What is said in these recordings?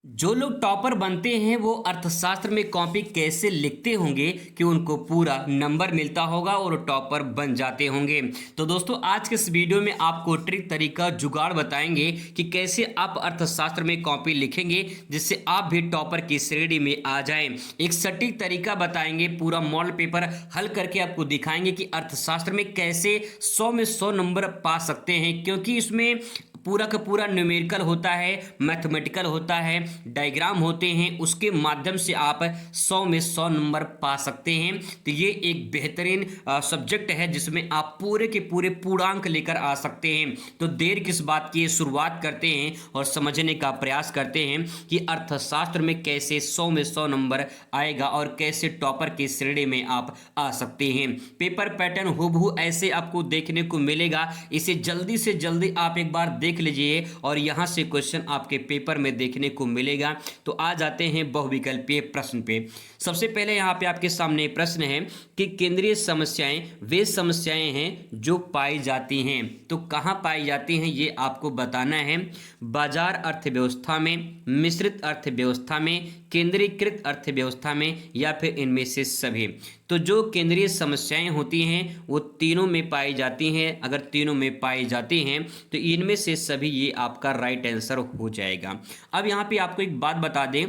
जो लोग टॉपर बनते हैं वो अर्थशास्त्र में कॉपी कैसे लिखते होंगे कि उनको पूरा नंबर मिलता होगा और टॉपर बन जाते होंगे। तो दोस्तों आज के इस वीडियो में आपको ट्रिक तरीका जुगाड़ बताएंगे कि कैसे आप अर्थशास्त्र में कॉपी लिखेंगे जिससे आप भी टॉपर की श्रेणी में आ जाएं। एक सटीक तरीका बताएंगे, पूरा मॉडल पेपर हल करके आपको दिखाएंगे कि अर्थशास्त्र में कैसे 100 में 100 नंबर पा सकते हैं, क्योंकि इसमें पूरा का पूरा न्यूमेरिकल होता है, मैथमेटिकल होता है, डायग्राम होते हैं, उसके माध्यम से आप 100 में 100 नंबर पा सकते हैं। तो ये एक बेहतरीन सब्जेक्ट है जिसमें आप पूरे के पूरे पूर्णांक लेकर आ सकते हैं। तो देर किस बात की, शुरुआत करते हैं और समझने का प्रयास करते हैं कि अर्थशास्त्र में कैसे 100 में 100 नंबर आएगा और कैसे टॉपर की श्रेणी में आप आ सकते हैं। पेपर पैटर्न हूबहू ऐसे आपको देखने को मिलेगा। इसे जल्दी से जल्दी आप एक बार देख लीजिए और यहां से क्वेश्चन आपके पेपर में देखने को मिलेगा। तो आ जाते हैं बहुविकल्पीय प्रश्न पे। सबसे पहले यहां पे आपके सामने प्रश्न है कि केंद्रीय समस्याएं वे समस्याएं हैं जो पाई जाती हैं। तो कहां पाई जाती हैं ये आपको बताना है। बाजार अर्थव्यवस्था में, मिश्रित अर्थव्यवस्था में, केंद्रीकृत अर्थव्यवस्था में, या फिर इनमें से सभी। तो जो केंद्रीय समस्याएं होती हैं वो तीनों में पाई जाती हैं। अगर तीनों में पाई जाती हैं तो इनमें से सभी ये आपका राइट आंसर हो जाएगा। अब यहाँ पे आपको एक बात बता दें,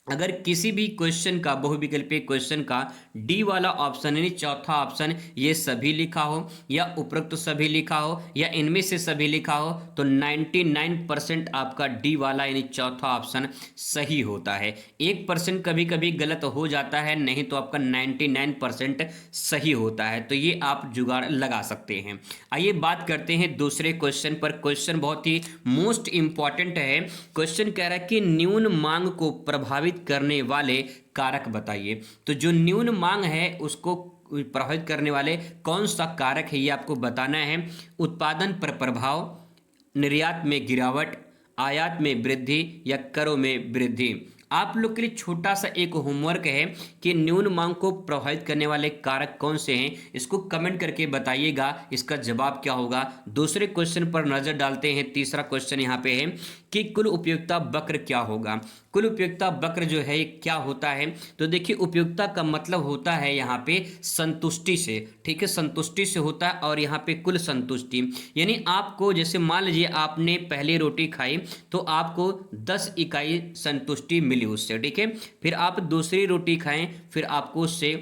अगर किसी भी क्वेश्चन का, बहुविकल्पीय क्वेश्चन का डी वाला ऑप्शन यानी चौथा ऑप्शन ये सभी लिखा हो या उपरोक्त सभी लिखा हो या इनमें से सभी लिखा हो तो 99% आपका डी वाला यानी चौथा ऑप्शन सही होता है। 1% कभी कभी गलत हो जाता है, नहीं तो आपका 99% सही होता है। तो ये आप जुगाड़ लगा सकते हैं। आइए बात करते हैं दूसरे क्वेश्चन पर। क्वेश्चन बहुत ही मोस्ट इंपॉर्टेंट है। क्वेश्चन कह रहा है कि न्यून मांग को प्रभावित करने वाले कारक बताइए। तो जो न्यून मांग है उसको प्रभावित करने वाले कौन सा कारक है ये आपको बताना है। उत्पादन पर प्रभाव, निर्यात में गिरावट, आयात में वृद्धि, या करों में वृद्धि। आप लोग के लिए छोटा सा एक होमवर्क है कि न्यून मांग को प्रभावित करने वाले कारक कौन से हैं, इसको कमेंट करके बताइएगा इसका जवाब क्या होगा। दूसरे क्वेश्चन पर नजर डालते हैं। तीसरा क्वेश्चन यहाँ पे है कि कुल उपयोगिता वक्र क्या होगा। कुल उपयोगिता वक्र जो है क्या होता है, तो देखिए उपयोगिता का मतलब होता है यहाँ पे संतुष्टि से, ठीक है, संतुष्टि से होता है। और यहाँ पे कुल संतुष्टि यानी आपको, जैसे मान लीजिए आपने पहली रोटी खाई तो आपको 10 इकाई संतुष्टि मिली उससे, ठीक है। फिर आप दूसरी रोटी खाएं, फिर आपको उससे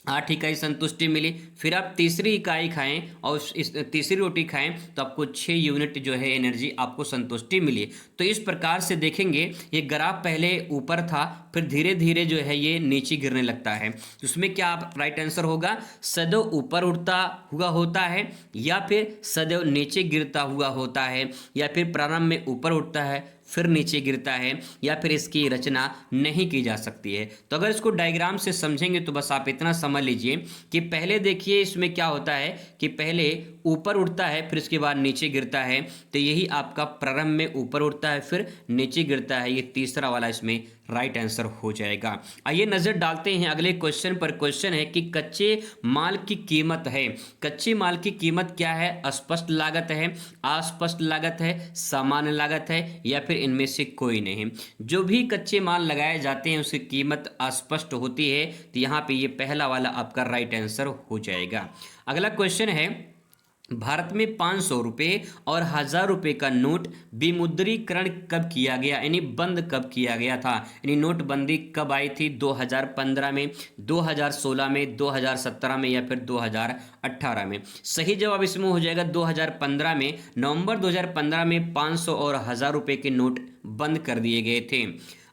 8 इकाई संतुष्टि मिली। फिर आप तीसरी इकाई खाएं और इस तीसरी रोटी खाएं तो आपको 6 यूनिट जो है एनर्जी आपको संतुष्टि मिली। तो इस प्रकार से देखेंगे ये ग्राफ पहले ऊपर था, फिर धीरे धीरे जो है ये नीचे गिरने लगता है। तो उसमें क्या आप राइट आंसर होगा, सदैव ऊपर उठता हुआ होता है या फिर सदैव नीचे गिरता हुआ होता है, या फिर प्रारंभ में ऊपर उठता है फिर नीचे गिरता है, या फिर इसकी रचना नहीं की जा सकती है। तो अगर इसको डायग्राम से समझेंगे तो बस आप इतना समझ लीजिए कि पहले देखिए इसमें क्या होता है कि पहले ऊपर उठता है फिर इसके बाद नीचे गिरता है। तो यही आपका प्रारंभ में ऊपर उठता है फिर नीचे गिरता है, ये तीसरा वाला इसमें राइट आंसर हो जाएगा। आइए नजर डालते हैं अगले क्वेश्चन पर। क्वेश्चन है कि कच्चे माल की कीमत है। कच्चे माल की कीमत क्या है, स्पष्ट लागत है, अस्पष्ट लागत है, सामान्य लागत है, या फिर इनमें से कोई नहीं। जो भी कच्चे माल लगाए जाते हैं उसकी कीमत अस्पष्ट होती है। तो यहाँ पे ये पहला वाला आपका राइट आंसर हो जाएगा। अगला क्वेश्चन है, भारत में 500 रुपये और 1000 रुपये का नोट विमुद्रीकरण कब किया गया, यानी बंद कब किया गया था, यानी नोटबंदी कब आई थी, 2015 में, 2016 में, 2017 में, या फिर 2018 में। सही जवाब इसमें हो जाएगा 2015 में। नवंबर 2015 में 500 और 1000 रुपये के नोट बंद कर दिए गए थे।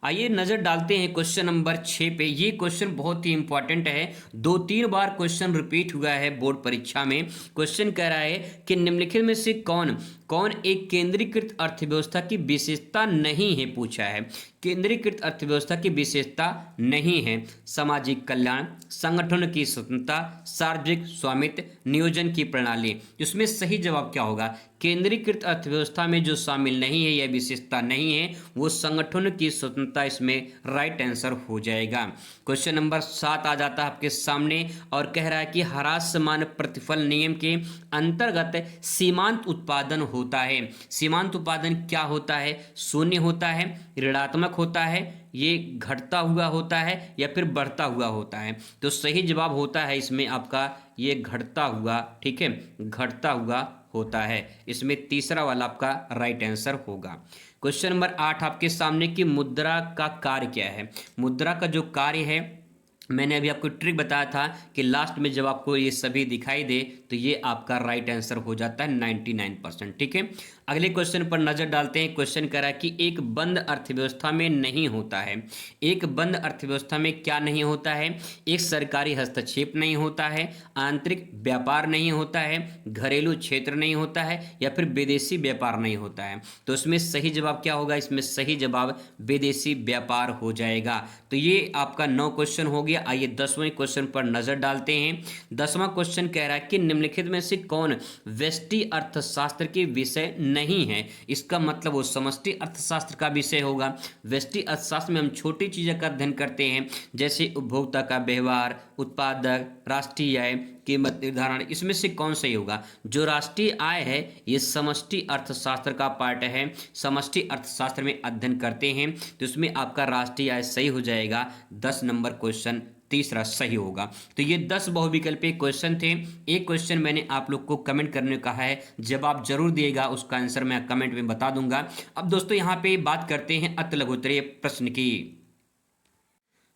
आइए नजर डालते हैं क्वेश्चन नंबर 6 पे। ये क्वेश्चन बहुत ही इंपॉर्टेंट है, 2-3 बार क्वेश्चन रिपीट हुआ है बोर्ड परीक्षा में। क्वेश्चन कह रहा है कि निम्नलिखित में से कौन कौन एक केंद्रीकृत अर्थव्यवस्था की विशेषता नहीं है, पूछा है। केंद्रीकृत अर्थव्यवस्था की विशेषता नहीं है सामाजिक कल्याण, संगठन की स्वतंत्रता, सार्वजनिक स्वामित्व, नियोजन की प्रणाली। इसमें सही जवाब क्या होगा, केंद्रीकृत अर्थव्यवस्था में जो शामिल नहीं है, यह विशेषता नहीं है, वो संगठन की स्वतंत्रता इसमें राइट आंसर हो जाएगा। क्वेश्चन नंबर 7 आ जाता है आपके सामने और कह रहा है कि ह्रासमान प्रतिफल नियम के अंतर्गत सीमांत उत्पादन होता है। सीमांत उत्पादन क्या होता है? शून्य होता है, ऋणात्मक होता है, ये घटता हुआ होता है या फिर बढ़ता हुआ होता है? तो सही जवाब होता है इसमें आपका ये घटता हुआ, ठीक है, घटता हुआ होता है। इसमें तीसरा वाला आपका राइट आंसर होगा। क्वेश्चन नंबर 8 आपके सामने कि मुद्रा का कार्य क्या है? मुद्रा का जो कार्य है, मैंने अभी आपको ट्रिक बताया था कि लास्ट में जब आपको ये सभी दिखाई दे तो ये आपका राइट आंसर हो जाता है 99%, ठीक है। अगले क्वेश्चन पर नजर डालते हैं। क्वेश्चन कह रहा है कि एक बंद अर्थव्यवस्था में नहीं होता है। एक बंद अर्थव्यवस्था में क्या नहीं होता है? एक सरकारी हस्तक्षेप नहीं होता है, आंतरिक व्यापार नहीं होता है, घरेलू क्षेत्र नहीं होता है या फिर विदेशी व्यापार नहीं होता है। तो इसमें सही जवाब क्या होगा? इसमें सही जवाब विदेशी व्यापार हो जाएगा। तो ये आपका 9 क्वेश्चन हो गया। आइए 10वें क्वेश्चन पर नजर डालते हैं। 10वां क्वेश्चन कह रहा है कि निम्नलिखित में से कौन व्यष्टि अर्थशास्त्र के विषय नहीं है? इसका मतलब वो समष्टि अर्थशास्त्र का विषय होगा। व्यष्टि अर्थशास्त्र में हम छोटी चीजों का अध्ययन करते हैं, जैसे उपभोक्ता का व्यवहार, उत्पादक, राष्ट्रीय आय, कीमत निर्धारण। इसमें से कौन सही होगा? जो राष्ट्रीय आय है ये समष्टि अर्थशास्त्र का पार्ट है, समष्टि अर्थशास्त्र में अध्ययन करते हैं, तो इसमें आपका राष्ट्रीय आय सही हो जाएगा। 10 नंबर क्वेश्चन तीसरा सही होगा। तो ये 10 बहुविकल्पीय क्वेश्चन थे। एक क्वेश्चन मैंने आप लोग को कमेंट करने को कहा है, जवाब जरूर दिएगा, उसका आंसर मैं कमेंट में बता दूंगा। अब दोस्तों यहाँ पे बात करते हैं अति लघुत्तरीय प्रश्न की।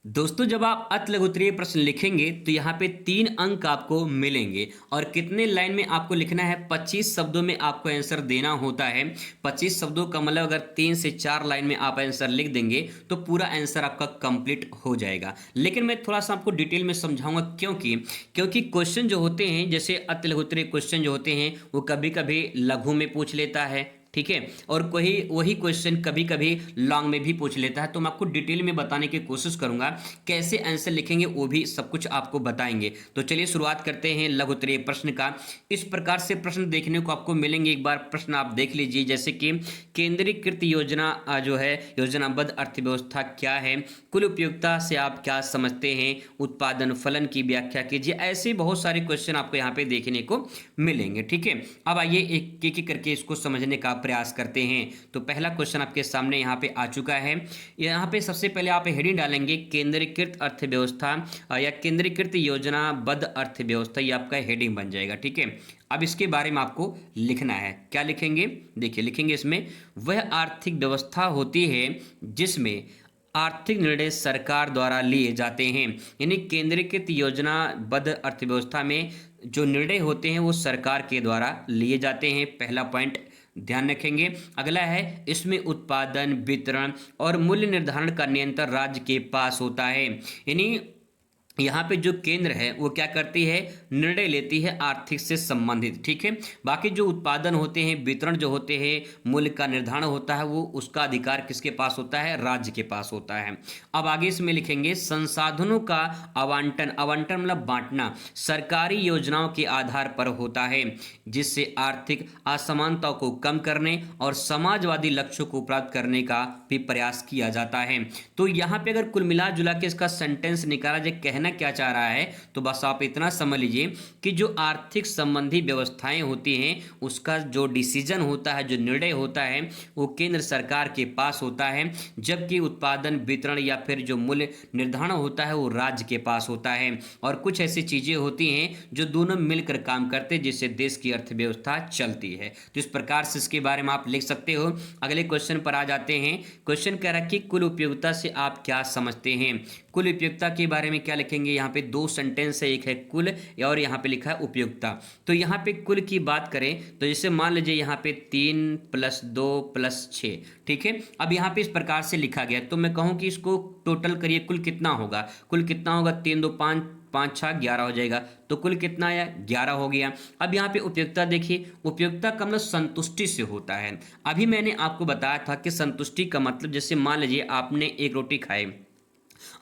दोस्तों जब आप अति लघुत्तरीय प्रश्न लिखेंगे तो यहाँ पे 3 अंक आपको मिलेंगे और कितने लाइन में आपको लिखना है? 25 शब्दों में आपको आंसर देना होता है। 25 शब्दों का मतलब अगर 3 से 4 लाइन में आप आंसर लिख देंगे तो पूरा आंसर आपका कंप्लीट हो जाएगा। लेकिन मैं थोड़ा सा आपको डिटेल में समझाऊंगा, क्योंकि क्वेश्चन जो होते हैं, जैसे अति लघुत्तरीय क्वेश्चन जो होते हैं वो कभी कभी लघु में पूछ लेता है, ठीक है, और कोई वही क्वेश्चन कभी कभी लॉन्ग में भी पूछ लेता है। तो मैं आपको डिटेल में बताने की कोशिश करूंगा, कैसे आंसर लिखेंगे वो भी सब कुछ आपको बताएंगे। तो चलिए शुरुआत करते हैं लघुत्तरीय प्रश्न का। इस प्रकार से प्रश्न देखने को आपको मिलेंगे। एक बार प्रश्न आप देख लीजिए, जैसे कि केंद्रीकृत योजना जो है, योजनाबद्ध अर्थव्यवस्था क्या है, कुल उपयोगिता से आप क्या समझते हैं, उत्पादन फलन की व्याख्या कीजिए। ऐसे बहुत सारे क्वेश्चन आपको यहाँ पे देखने को मिलेंगे, ठीक है। अब आइए एक एक करके इसको समझने का प्रयास करते हैं। तो पहला क्वेश्चन आपके सामने यहाँ पे आ चुका है। यहाँ पे सबसे पहले आप हेडिंग डालेंगे केंद्रीकृत अर्थव्यवस्था या केंद्रीकृत योजनाबद्ध अर्थव्यवस्था, ये आपका हेडिंग बन जाएगा, ठीक है। अब इसके बारे में आपको लिखना है। क्या लिखेंगे? देखिए लिखेंगे इसमें, वह आर्थिक व्यवस्था होती है जिसमें आर्थिक निर्णय सरकार द्वारा लिए जाते हैं। यानी केंद्रीकृत योजनाबद्ध अर्थव्यवस्था में जो निर्णय होते हैं वो सरकार के द्वारा लिए जाते हैं। पहला पॉइंट ध्यान रखेंगे। अगला है, इसमें उत्पादन, वितरण और मूल्य निर्धारण का नियंत्रण राज्य के पास होता है। यानी यहाँ पे जो केंद्र है वो क्या करती है? निर्णय लेती है आर्थिक से संबंधित, ठीक है। बाकी जो उत्पादन होते हैं, वितरण जो होते हैं, मूल्य का निर्धारण होता है, वो उसका अधिकार किसके पास होता है? राज्य के पास होता है। अब आगे इसमें लिखेंगे, संसाधनों का आवंटन, आवंटन मतलब बांटना, सरकारी योजनाओं के आधार पर होता है, जिससे आर्थिक असमानताओं को कम करने और समाजवादी लक्ष्यों को प्राप्त करने का भी प्रयास किया जाता है। तो यहाँ पे अगर कुल मिला जुला के इसका सेंटेंस निकाला जाए, कहना क्या चाह रहा है, तो बस आप इतना समझ लीजिए कि जो आर्थिक संबंधी व्यवस्थाएं होती हैं उसका जो डिसीजन होता है, जो निर्णय होता है, वो केंद्र सरकार के पास होता है, जबकि उत्पादन, वितरण या फिर जो मूल्य निर्धारण होता है वो राज्य के पास होता है। और कुछ ऐसी चीजें होती हैं जो दोनों मिलकर काम करते हैं, जिससे देश की अर्थव्यवस्था चलती है। तो इस प्रकार से इसके बारे में आप लिख सकते हो। अगले क्वेश्चन पर आ जाते हैं। क्वेश्चन कह रहा है कि कुल उपयोगिता से आप क्या समझते हैं? कुल उपयोगिता के बारे में क्या लिखेंगे? यहाँ पे 2 सेंटेंस है, एक है कुल और यहाँ पे लिखा है उपयोगिता। तो यहाँ पे कुल की बात करें तो जैसे मान लीजिए यहाँ पे 3 + 2 + 6, ठीक है। अब यहाँ पे इस प्रकार से लिखा गया, तो मैं कहूँ कि इसको टोटल करिए, कुल कितना होगा? कुल कितना होगा? 3 2 5 5 6 11 हो जाएगा। तो कुल कितना आया? 11 हो गया। अब यहाँ पे उपयोगिता देखिए, उपयोगिता का मतलब संतुष्टि से होता है। अभी मैंने आपको बताया था कि संतुष्टि का मतलब, जैसे मान लीजिए आपने एक रोटी खाई,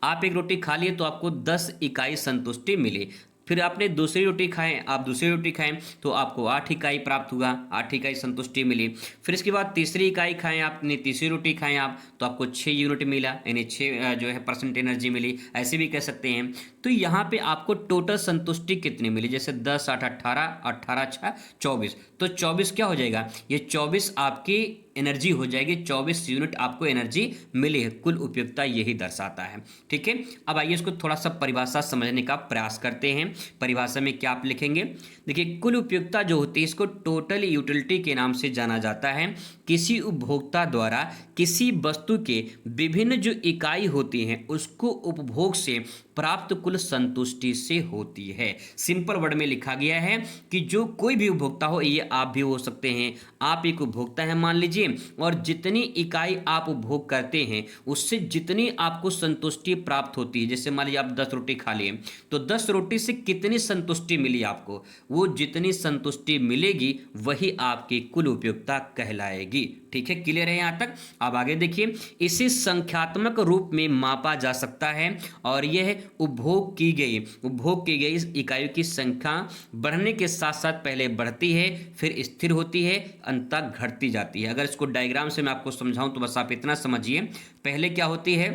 आप एक रोटी खा लिए तो आपको 10 इकाई संतुष्टि मिली। फिर आपने दूसरी रोटी खाएं, आप दूसरी रोटी खाएं तो आपको 8 इकाई प्राप्त हुआ, 8 इकाई संतुष्टि मिली। फिर इसके बाद तीसरी इकाई खाएं, आपने तीसरी रोटी खाएं आप तो आपको 6 यूनिट मिला, यानी 6 जो है परसेंट एनर्जी मिली, ऐसे भी कह सकते हैं। तो यहाँ पे आपको टोटल संतुष्टि कितनी मिली, जैसे 10 8 18, 18 6 24, तो 24 क्या हो जाएगा, ये 24 आपकी एनर्जी हो जाएगी, 24 यूनिट आपको एनर्जी मिली है। कुल उपयोगिता यही दर्शाता है। ठीक है, अब आइए इसको थोड़ा सा परिभाषा समझने का प्रयास करते हैं। परिभाषा में क्या आप लिखेंगे, देखिए कुल उपयोगिता जो होती है इसको टोटल यूटिलिटी के नाम से जाना जाता है। किसी उपभोक्ता द्वारा किसी वस्तु के विभिन्न जो इकाई होती हैं उसको उपभोग से प्राप्त कुल संतुष्टि से होती है। सिंपल वर्ड में लिखा गया है कि जो कोई भी उपभोक्ता हो, ये आप भी हो सकते हैं, आप एक उपभोक्ता है मान लीजिए, और जितनी इकाई आप उपभोग करते हैं उससे जितनी आपको संतुष्टि प्राप्त होती है, जैसे मान लीजिए आप 10 रोटी खा लिए तो 10 रोटी से कितनी संतुष्टि मिली आपको, वो जितनी संतुष्टि मिलेगी वही आपकी कुल उपयोगिता कहलाएगी। ठीक है, क्लियर है यहाँ तक। अब आगे देखिए, इसे संख्यात्मक रूप में मापा जा सकता है और यह उपभोग की गई इकाइयों की संख्या बढ़ने के साथ साथ पहले बढ़ती है, फिर स्थिर होती है, अंततः घटती जाती है। अगर इसको डायग्राम से मैं आपको समझाऊं तो बस आप इतना समझिए, पहले क्या होती है,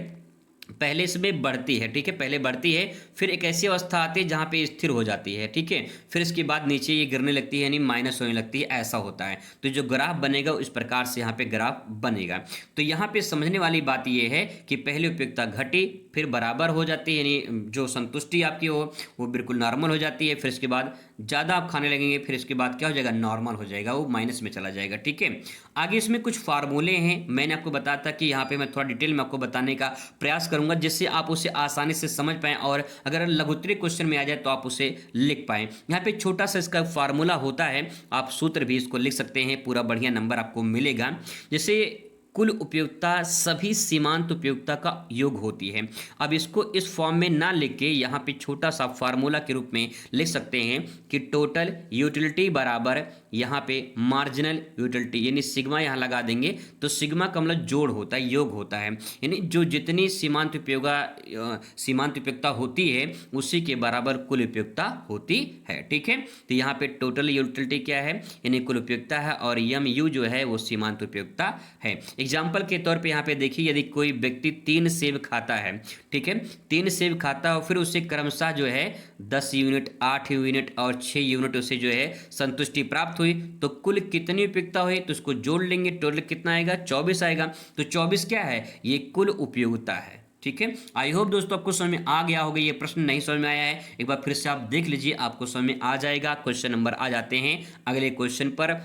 पहले इसमें बढ़ती है, ठीक है, पहले बढ़ती है, फिर एक ऐसी अवस्था आती है जहाँ पे स्थिर हो जाती है, ठीक है, फिर इसके बाद नीचे ये गिरने लगती है, यानी माइनस होने लगती है, ऐसा होता है। तो जो ग्राफ बनेगा इस प्रकार से यहाँ पे ग्राफ बनेगा। तो यहाँ पे समझने वाली बात ये है कि पहले उपयोगिता घटी, फिर बराबर हो जाती है, यानी जो संतुष्टि आपकी हो वो बिल्कुल नॉर्मल हो जाती है, फिर इसके बाद ज़्यादा आप खाने लगेंगे, फिर इसके बाद क्या हो जाएगा, नॉर्मल हो जाएगा, वो माइनस में चला जाएगा। ठीक है, आगे इसमें कुछ फार्मूले हैं, मैंने आपको बताया था कि यहाँ पे मैं थोड़ा डिटेल में आपको बताने का प्रयास करूंगा जिससे आप उसे आसानी से समझ पाएं, और अगर लघुत्तरीय क्वेश्चन में आ जाए तो आप उसे लिख पाएं। यहाँ पे छोटा सा इसका फार्मूला होता है, आप सूत्र भी इसको लिख सकते हैं, पूरा बढ़िया नंबर आपको मिलेगा। जैसे कुल उपयोगिता सभी सीमांत उपयोगिता का योग होती है। अब इसको इस फॉर्म में ना लिख के यहाँ पे छोटा सा फार्मूला के रूप में लिख सकते हैं कि टोटल यूटिलिटी बराबर यहाँ पे मार्जिनल यूटिलिटी, यानी सिग्मा यहाँ लगा देंगे तो सिग्मा का मतलब जोड़ होता है, योग होता है, यानी जो जितनी सीमांत उपयोगिता होती है उसी के बराबर कुल उपयोगिता होती है। ठीक है, तो यहाँ पे टोटल यूटिलिटी क्या है, यानी कुल उपयोगिता है, और यम यू जो है वो सीमांत उपयोगिता है। एग्जाम्पल के तौर पे यहाँ पे देखिए, यदि कोई व्यक्ति 3 सेब खाता है, ठीक है, 3 सेब खाता है, फिर उसे क्रमशः जो है 10 यूनिट, 8 यूनिट और 6 यूनिट उसे जो है संतुष्टि प्राप्त हुई, तो कुल कितनी उपयोगिता हुई, तो उसको जोड़ लेंगे, टोटल कितना आएगा, 24 आएगा। तो 24 क्या है, ये कुल उपयोगिता है। ठीक है, आई होप दोस्तों आपको समझ में आ गया होगा। ये प्रश्न नहीं समझ में आया है एक बार फिर से आप देख लीजिए, आपको समझ में आ जाएगा। क्वेश्चन नंबर आ जाते हैं अगले क्वेश्चन पर।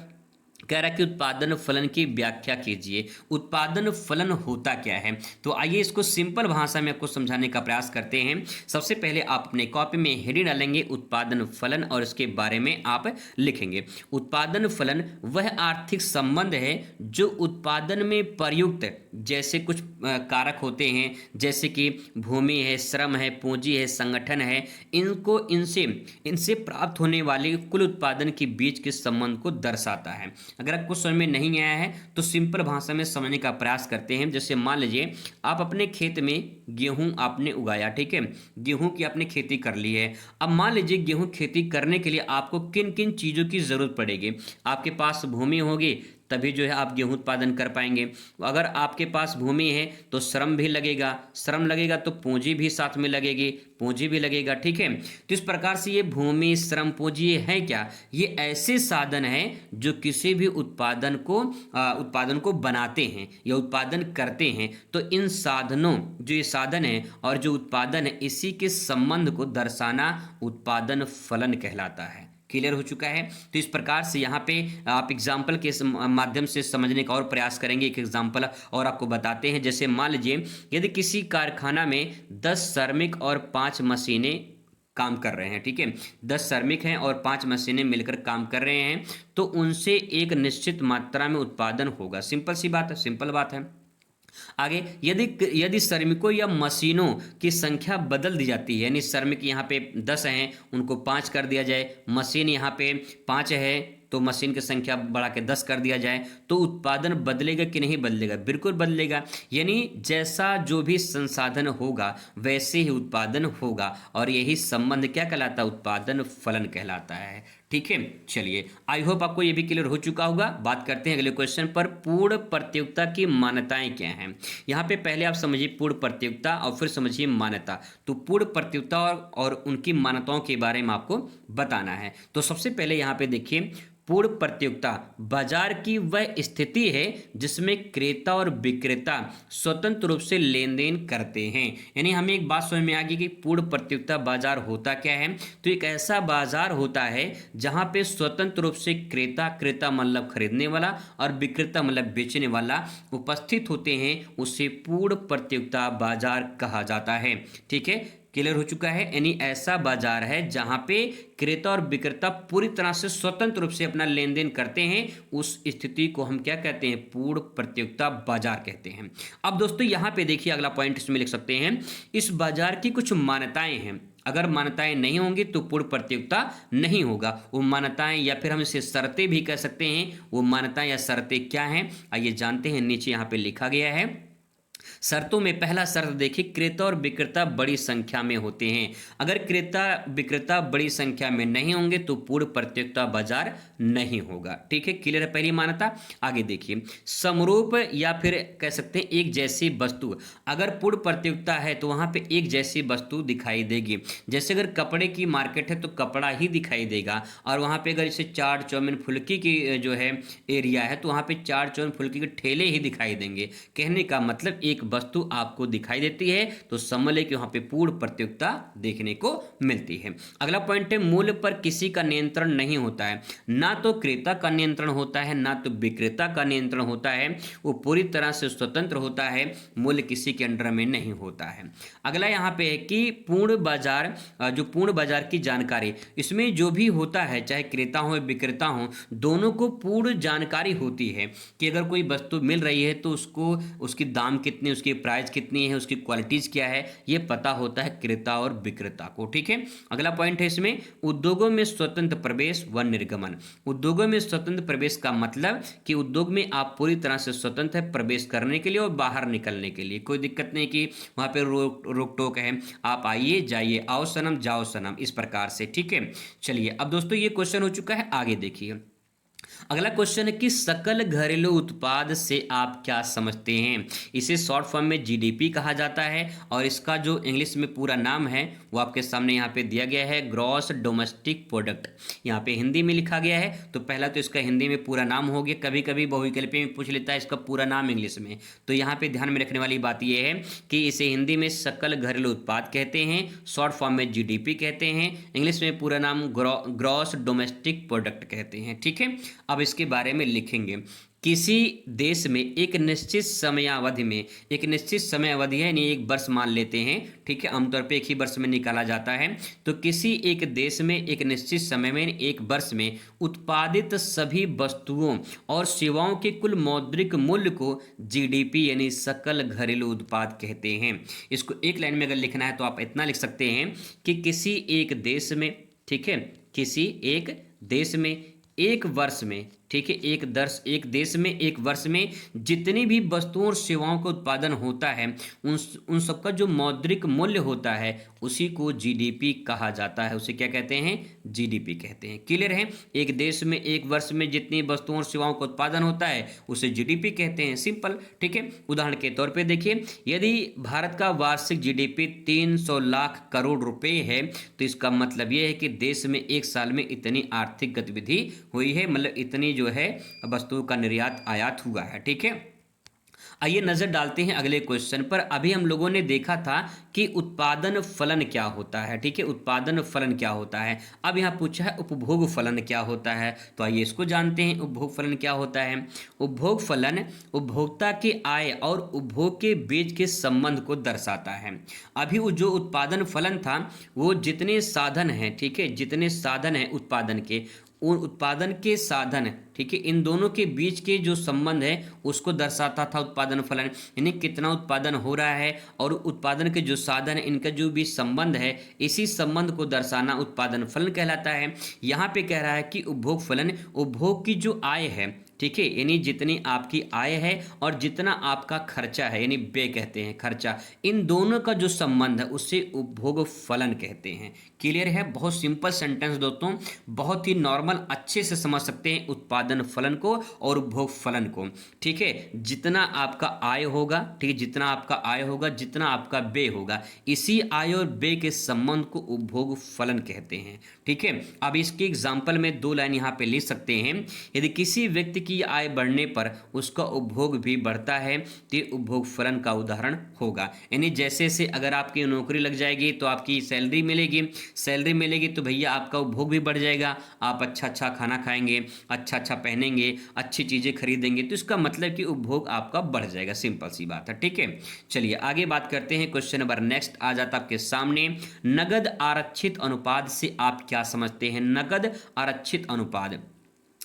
कह रहा है कि उत्पादन फलन की व्याख्या कीजिए। उत्पादन फलन होता क्या है, तो आइए इसको सिंपल भाषा में आपको समझाने का प्रयास करते हैं। सबसे पहले आप अपने कॉपी में हेडिंग डालेंगे उत्पादन फलन और इसके बारे में आप लिखेंगे। उत्पादन फलन वह आर्थिक संबंध है जो उत्पादन में प्रयुक्त जैसे कुछ कारक होते हैं, जैसे कि भूमि है, श्रम है, पूंजी है, संगठन है, इनसे प्राप्त होने वाले कुल उत्पादन के बीच के संबंध को दर्शाता है। अगर आपको समझ में नहीं आया है तो सिंपल भाषा में समझने का प्रयास करते हैं। जैसे मान लीजिए आप अपने खेत में गेहूं आपने उगाया, ठीक है, गेहूं की आपने खेती कर ली है। अब मान लीजिए गेहूं खेती करने के लिए आपको किन किन चीज़ों की ज़रूरत पड़ेगी, आपके पास भूमि होगी तभी जो है आप गेहूं उत्पादन कर पाएंगे। अगर आपके पास भूमि है तो श्रम भी लगेगा, श्रम लगेगा तो पूंजी भी साथ में लगेगी, पूंजी भी लगेगा। ठीक है, तो इस प्रकार से ये भूमि, श्रम, पूंजी ये है क्या, ये ऐसे साधन हैं जो किसी भी उत्पादन को बनाते हैं या उत्पादन करते हैं। तो इन साधनों, जो ये साधन है और जो उत्पादन है, इसी के संबंध को दर्शाना उत्पादन फलन कहलाता है। क्लियर हो चुका है। तो इस प्रकार से यहाँ पे आप एग्जाम्पल के माध्यम से समझने का और प्रयास करेंगे। एक एग्जाम्पल और आपको बताते हैं। जैसे मान लीजिए यदि किसी कारखाना में 10 श्रमिक और 5 मशीनें काम कर रहे हैं, ठीक है, 10 श्रमिक हैं और 5 मशीनें मिलकर काम कर रहे हैं, तो उनसे एक निश्चित मात्रा में उत्पादन होगा। सिंपल सी बात है, सिंपल बात है। आगे यदि श्रमिकों या मशीनों की संख्या बदल दी जाती है, यानी श्रमिक यहाँ पे 10 हैं उनको 5 कर दिया जाए, मशीन यहाँ पे 5 है तो मशीन की संख्या बढ़ा के 10 कर दिया जाए तो उत्पादन बदलेगा कि नहीं बदलेगा? बिल्कुल बदलेगा। यानी जैसा जो भी संसाधन होगा वैसे ही उत्पादन होगा, और यही संबंध क्या कहलाता है? उत्पादन फलन कहलाता है। ठीक है, चलिए आई होप आपको ये भी क्लियर हो चुका होगा। बात करते हैं अगले क्वेश्चन पर। पूर्ण प्रतियोगिता की मान्यताएं क्या हैं? यहाँ पे पहले आप समझिए पूर्ण प्रतियोगिता और फिर समझिए मान्यता। तो पूर्ण प्रतियोगिता और उनकी मान्यताओं के बारे में आपको बताना है। तो सबसे पहले यहाँ पे देखिए, पूर्ण प्रतियोगिता बाजार की वह स्थिति है जिसमें क्रेता और विक्रेता स्वतंत्र रूप से लेन देन करते हैं। यानी हमें एक बात समझ में आ गई कि पूर्ण प्रतियोगिता बाजार होता क्या है। तो एक ऐसा बाजार होता है जहां पे स्वतंत्र रूप से क्रेता, क्रेता मतलब खरीदने वाला, और विक्रेता मतलब बेचने वाला उपस्थित होते हैं, उसे पूर्ण प्रतियोगिता बाजार कहा जाता है। ठीक है, क्लियर हो चुका है। यानी ऐसा बाजार है जहां पे क्रेता और विक्रेता पूरी तरह से स्वतंत्र रूप से अपना लेन देन करते हैं, उस स्थिति को हम क्या कहते हैं? पूर्ण प्रतियोगिता बाजार कहते हैं। अब दोस्तों यहां पे देखिए अगला पॉइंट इसमें लिख सकते हैं, इस बाजार की कुछ मान्यताएं हैं। अगर मान्यताएं नहीं होंगी तो पूर्ण प्रतियोगिता नहीं होगा। वो मान्यताएं या फिर हम इसे शर्तें भी कह सकते हैं। वो मान्यताएं या शर्तें क्या हैं आइए जानते हैं। नीचे यहाँ पे लिखा गया है शर्तों में पहला शर्त देखिए, क्रेता और विक्रेता बड़ी संख्या में होते हैं। अगर क्रेता विक्रेता बड़ी संख्या में नहीं होंगे तो पूर्ण प्रतियोगिता बाजार नहीं होगा। ठीक है, क्लियर है पहली मान्यता। आगे देखिए, समरूप या फिर कह सकते हैं एक जैसी वस्तु। अगर पूर्ण प्रतियोगिता है तो वहां पे एक जैसी वस्तु दिखाई देगी। जैसे अगर कपड़े की मार्केट है तो कपड़ा ही दिखाई देगा, और वहां पे अगर जैसे चाट चौमिन फुल्की की जो है एरिया है तो वहां पे चाट चौमिन फुल्की के ठेले ही दिखाई देंगे। कहने का मतलब एक वस्तु आपको दिखाई देती है तो समझ लें कि वहां पे पूर्ण प्रतियोगिता देखने को मिलती है। अगला पॉइंट है, मूल्य पर किसी का नियंत्रण नहीं होता है। ना तो क्रेता का नियंत्रण होता है ना तो विक्रेता का नियंत्रण होता है, वो पूरी तरह से स्वतंत्र होता है, मूल्य किसी के अंडर में नहीं होता है। अगला यहाँ पे है कि पूर्ण बाजार, जो पूर्ण बाजार की जानकारी, इसमें जो भी होता है चाहे क्रेता हो विक्रेता हो, दोनों को पूर्ण जानकारी होती है कि अगर कोई वस्तु मिल रही है तो उसको उसकी दाम कितनी, उसकी प्राइस कितनी है, उसकी क्वालिटीज क्या है, ये पता होता है क्रेता और विक्रेता को। ठीक है, अगला पॉइंट है इसमें, उद्योगों में स्वतंत्र प्रवेश व निर्गमन। उद्योगों में स्वतंत्र प्रवेश का मतलब कि उद्योग में आप पूरी तरह से स्वतंत्र है प्रवेश करने के लिए और बाहर निकलने के लिए। कोई दिक्कत नहीं कि वहां पे रोक टोक है, आप आइए जाइए, आओ सनम जाओ सनम, इस प्रकार से। ठीक है, चलिए अब दोस्तों ये क्वेश्चन हो चुका है। आगे देखिए अगला क्वेश्चन है कि सकल घरेलू उत्पाद से आप क्या समझते हैं? इसे शॉर्ट फॉर्म में जीडीपी कहा जाता है, और इसका जो इंग्लिश में पूरा नाम है वो आपके सामने यहाँ पे दिया गया है, ग्रॉस डोमेस्टिक प्रोडक्ट। यहाँ पे हिंदी में लिखा गया है, तो पहला तो इसका हिंदी में पूरा नाम हो गया। कभी कभी बहुविकल्पी में पूछ लेता है इसका पूरा नाम इंग्लिश में, तो यहाँ पे ध्यान में रखने वाली बात यह है कि इसे हिंदी में सकल घरेलू उत्पाद कहते हैं, शॉर्ट फॉर्म में जीडीपी कहते हैं, इंग्लिश में पूरा नाम ग्रॉस डोमेस्टिक प्रोडक्ट कहते हैं। ठीक है, अब इसके बारे में लिखेंगे, किसी देश में एक निश्चित समयावधि में, एक निश्चित समय अवधि है, यानी एक वर्ष मान लेते हैं। ठीक है, आमतौर पे एक ही वर्ष में निकाला जाता है। तो किसी एक देश में एक निश्चित समय में, एक वर्ष में उत्पादित सभी वस्तुओं और सेवाओं के कुल मौद्रिक मूल्य को जीडीपी यानी सकल घरेलू उत्पाद कहते हैं। इसको एक लाइन में अगर लिखना है तो आप इतना लिख सकते हैं कि किसी एक देश में, ठीक है, किसी एक देश में एक वर्ष में, ठीक है, एक देश में एक वर्ष में जितनी भी वस्तुओं और सेवाओं का उत्पादन होता है उन सबका जो मौद्रिक मूल्य होता है उसी को जीडीपी कहा जाता है। उसे क्या कहते हैं? जीडीपी कहते हैं। क्लियर है? एक देश में एक वर्ष में जितनी वस्तुओं और सेवाओं का उत्पादन होता है उसे जीडीपी कहते हैं। सिंपल। ठीक है, उदाहरण के तौर पे देखिए, यदि भारत का वार्षिक जीडीपी 300 लाख करोड़ रुपए है तो इसका मतलब यह है कि देश में एक साल में इतनी आर्थिक गतिविधि हुई है, मतलब इतनी जो है वस्तुओं का निर्यात आयात हुआ है। ठीक है, आइए नजर डालते हैं अगले क्वेश्चन पर। अभी हम लोगों ने देखा था कि उत्पादन फलन क्या होता है। ठीक है, उत्पादन फलन क्या होता है। अब यहाँ पूछा है उपभोग फलन क्या होता है, तो आइए इसको जानते हैं। उपभोग फलन क्या होता है? उपभोग फलन उपभोक्ता की आय और उपभोग के बीच के संबंध को दर्शाता है। अभी वो जो उत्पादन फलन था वो जितने साधन हैं, ठीक है, जितने साधन हैं उत्पादन के उन उत्पादन के साधन, ठीक है, इन दोनों के बीच के जो संबंध है उसको दर्शाता था उत्पादन फलन, यानी कितना उत्पादन हो रहा है और उत्पादन के जो साधन है इनका जो भी संबंध है, इसी संबंध को दर्शाना उत्पादन फलन कहलाता है। यहाँ पे कह रहा है कि उपभोग फलन उपभोग की जो आय है, ठीक है, यानी जितनी आपकी आय है और जितना आपका खर्चा है, यानी व्यय कहते हैं खर्चा, इन दोनों का जो संबंध है उसे उपभोग फलन कहते हैं। क्लियर है? बहुत सिंपल सेंटेंस दोस्तों, बहुत ही नॉर्मल, अच्छे से समझ सकते हैं उत्पादन फलन को और उपभोग फलन को। ठीक है, जितना आपका आय होगा, ठीक है, जितना आपका आय होगा, जितना आपका व्यय होगा, इसी आय और व्यय के संबंध को उपभोग फलन कहते हैं। ठीक है, अब इसके एग्जाम्पल में 2 लाइन यहाँ पे लिख सकते हैं। यदि किसी व्यक्ति की आय बढ़ने पर उसका उपभोग भी बढ़ता है तो ये उपभोग फलन का उदाहरण होगा। यानी जैसे से अगर आपकी नौकरी लग जाएगी तो आपकी सैलरी मिलेगी तो भैया आपका उपभोग भी बढ़ जाएगा, आप अच्छा अच्छा खाना खाएंगे, अच्छा अच्छा पहनेंगे, अच्छी चीज़ें खरीदेंगे, तो इसका मतलब कि उपभोग आपका बढ़ जाएगा। सिंपल सी बात है। ठीक है, चलिए आगे बात करते हैं। क्वेश्चन नंबर नेक्स्ट आ जाता आपके सामने, नगद आरक्षित अनुपात से आप क्या समझते हैं? नगद आरक्षित अनुपात,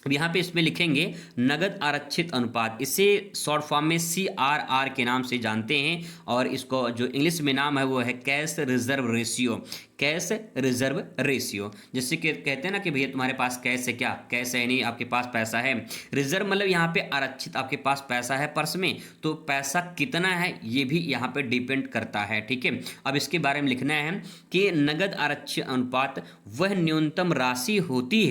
अब यहाँ पे इसमें लिखेंगे नगद आरक्षित अनुपात, इसे शॉर्ट फॉर्म में CRR के नाम से जानते हैं और इसको जो इंग्लिश में नाम है वो है cash reserve ratio. Cash reserve ratio, जैसे कि कहते हैं ना कि भैया तुम्हारे पास कैश है, क्या कैश है, नहीं आपके पास पैसा है। रिजर्व मतलब यहाँ पे आरक्षित, आपके पास पैसा है पर्स में, तो पैसा कितना है ये भी यहाँ पे डिपेंड करता है। ठीक है, अब इसके बारे में लिखना है कि नगद आरक्षित अनुपात वह न्यूनतम राशि होती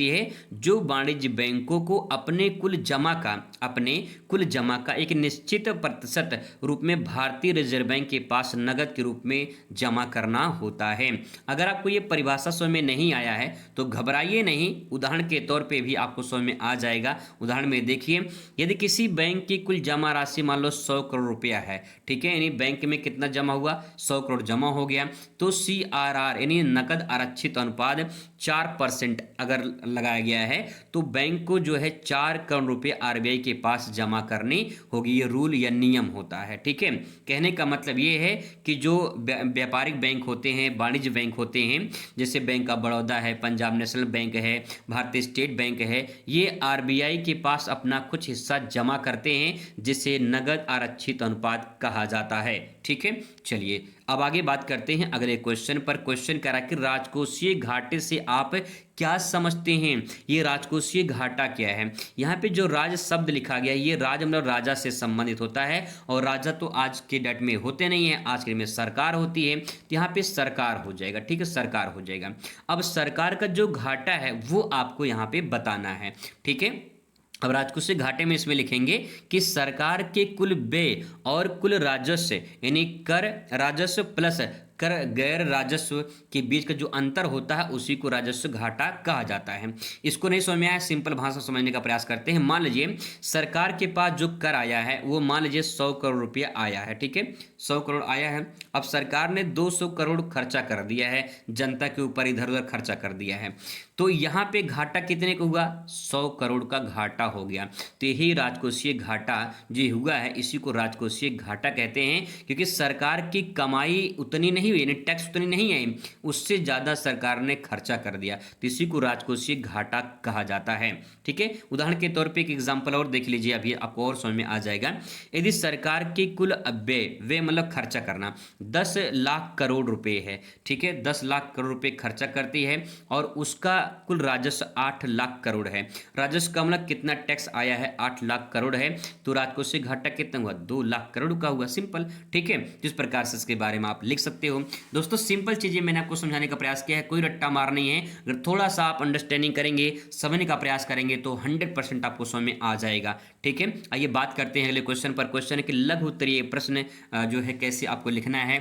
है जो वाणिज्य बैंकों को अपने कुल जमा का एक निश्चित प्रतिशत रूप में भारतीय रिजर्व बैंक के पास नगद के रूप में जमा करना होता है। अगर आपको ये परिभाषा समझ में नहीं आया है तो घबराइए नहीं, उदाहरण के तौर पे भी आपको समझ में आ जाएगा। उदाहरण में देखिए, यदि किसी बैंक की कुल जमा राशि मान लो 100 करोड़ रुपया है, ठीक है, यानी बैंक में कितना जमा हुआ, 100 करोड़ जमा हो गया, तो CRR यानी नकद आरक्षित अनुपात 4% अगर लगाया गया है तो बैंक को जो है 4 करोड़ रुपए RBI के पास जमा करनी होगी। ये रूल या नियम होता है। ठीक है, कहने का मतलब ये है कि जो व्यापारिक बैंक होते हैं, वाणिज्य बैंक होते हैं, जैसे बैंक ऑफ बड़ौदा है, पंजाब नेशनल बैंक है, भारतीय स्टेट बैंक है, ये RBI के पास अपना कुछ हिस्सा जमा करते हैं जिसे नगद आरक्षित अनुपात कहा जाता है। ठीक है, चलिए अब आगे बात करते हैं अगले क्वेश्चन पर। क्वेश्चन कह रहा है कि राजकोषीय घाटे से आप क्या समझते हैं? ये राजकोषीय घाटा क्या है? यहाँ पे जो राज शब्द लिखा गया है, ये राज मतलब राजा से संबंधित होता है और राजा तो आज के डेट में होते नहीं है, आज के डेट में सरकार होती है, तो यहाँ पे सरकार हो जाएगा। ठीक है, सरकार हो जाएगा। अब सरकार का जो घाटा है वो आपको यहाँ पे बताना है। ठीक है, अब राजकोषीय घाटे में इसमें लिखेंगे कि सरकार के कुल व्यय और कुल राजस्व यानी कर राजस्व प्लस कर गैर राजस्व के बीच का जो अंतर होता है उसी को राजस्व घाटा कहा जाता है। इसको नहीं समझ में आया, सिंपल भाषा समझने का प्रयास करते हैं। मान लीजिए सरकार के पास जो कर आया है वो मान लीजिए 100 करोड़ रुपया आया है। ठीक है, 100 करोड़ आया है। अब सरकार ने 200 करोड़ खर्चा कर दिया है, जनता के ऊपर इधर उधर खर्चा कर दिया है, तो यहाँ पे घाटा कितने का हुआ? 100 करोड़ का घाटा हो गया। तो यही राजकोषीय घाटा जो हुआ है इसी को राजकोषीय घाटा कहते हैं, क्योंकि सरकार की कमाई उतनी नहीं हुई, यानी टैक्स उतनी नहीं आई, उससे ज़्यादा सरकार ने खर्चा कर दिया, तो इसी को राजकोषीय घाटा कहा जाता है। ठीक है, उदाहरण के तौर पे एक एग्जांपल और देख लीजिए, अभी आपको और समझ में आ जाएगा। यदि सरकार के कुल व्यय मतलब खर्चा करना 10 लाख करोड़ रुपए है, ठीक है, 10 लाख करोड़ रुपए खर्चा करती है और उसका कुल राजस्व 8 लाख करोड़ है। राजस्व का मतलब कितना टैक्स आया है? 8 लाख करोड़ है, तो राजकोषीय घाटा कितना हुआ? 2 लाख करोड़ का हुआ। सिंपल। ठीक है, जिस प्रकार से इसके बारे में आप लिख सकते हो। दोस्तों सिंपल चीजें मैंने आपको समझाने का प्रयास किया है, कोई रट्टा मार नहीं है। अगर थोड़ा सा आप अंडरस्टैंडिंग करेंगे, समझने का प्रयास करेंगे तो 100% आपको समझ में आ जाएगा। ठीक है, आइए बात करते हैं अगले क्वेश्चन पर। क्वेश्चन है कि लघु उत्तरीय प्रश्न जो है कैसे आपको लिखना है,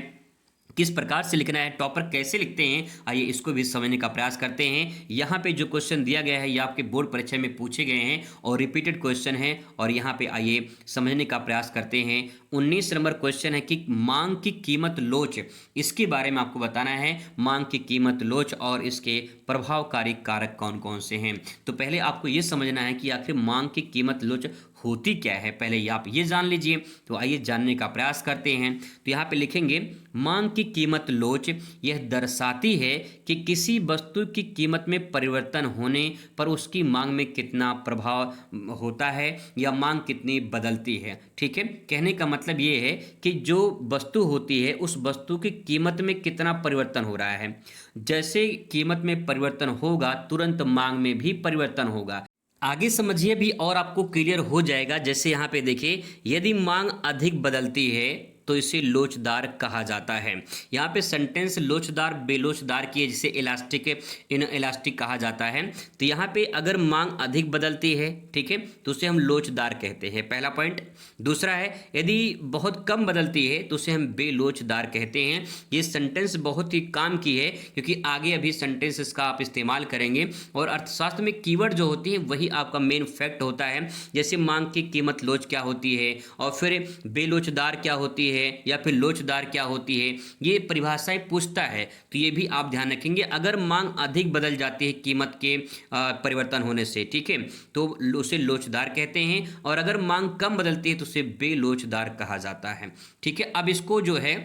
किस प्रकार से लिखना है, टॉपर कैसे लिखते हैं, आइए इसको भी समझने का प्रयास करते हैं। यहाँ पे जो क्वेश्चन दिया गया है ये आपके बोर्ड परीक्षा में पूछे गए हैं और रिपीटेड क्वेश्चन है, और यहाँ पे आइए समझने का प्रयास करते हैं। 19 नंबर क्वेश्चन है कि मांग की कीमत लोच, इसके बारे में आपको बताना है। मांग की कीमत लोच और इसके प्रभावकारी कारक कौन कौन से हैं। तो पहले आपको ये समझना है कि आखिर मांग की कीमत लोच होती क्या है, पहले आप ये जान लीजिए। तो आइए जानने का प्रयास करते हैं। तो यहाँ पे लिखेंगे मांग की कीमत लोच यह दर्शाती है कि किसी वस्तु की कीमत में परिवर्तन होने पर उसकी मांग में कितना प्रभाव होता है या मांग कितनी बदलती है। ठीक है, कहने का मतलब ये है कि जो वस्तु होती है उस वस्तु की कीमत में कितना परिवर्तन हो रहा है। जैसे कीमत में परिवर्तन होगा तुरंत मांग में भी परिवर्तन होगा। आगे समझिए भी और आपको क्लियर हो जाएगा। जैसे यहाँ पे देखिए, यदि मांग अधिक बदलती है तो इसे लोचदार कहा जाता है। यहाँ पे सेंटेंस लोचदार बेलोचदार की है, जिसे इलास्टिक इन इलास्टिक कहा जाता है। तो यहाँ पे अगर मांग अधिक बदलती है, ठीक है, तो उसे हम लोचदार कहते हैं, पहला पॉइंट। दूसरा है यदि बहुत कम बदलती है तो उसे हम बेलोचदार कहते हैं। ये सेंटेंस बहुत ही काम की है क्योंकि आगे अभी सेंटेंस इसका आप इस्तेमाल करेंगे और अर्थशास्त्र में कीवर्ड जो होती है वही आपका मेन फैक्ट होता है। जैसे मांग की कीमत लोच क्या होती है और फिर बेलोचदार क्या होती है या फिर लोचदार क्या होती है, ये परिभाषाएं पूछता है। तो ये भी आप ध्यान रखेंगे। अगर मांग अधिक बदल जाती है कीमत के परिवर्तन होने से, ठीक है, तो उसे लोचदार कहते हैं, और अगर मांग कम बदलती है तो उसे बेलोचदार कहा जाता है। ठीक है, अब इसको जो है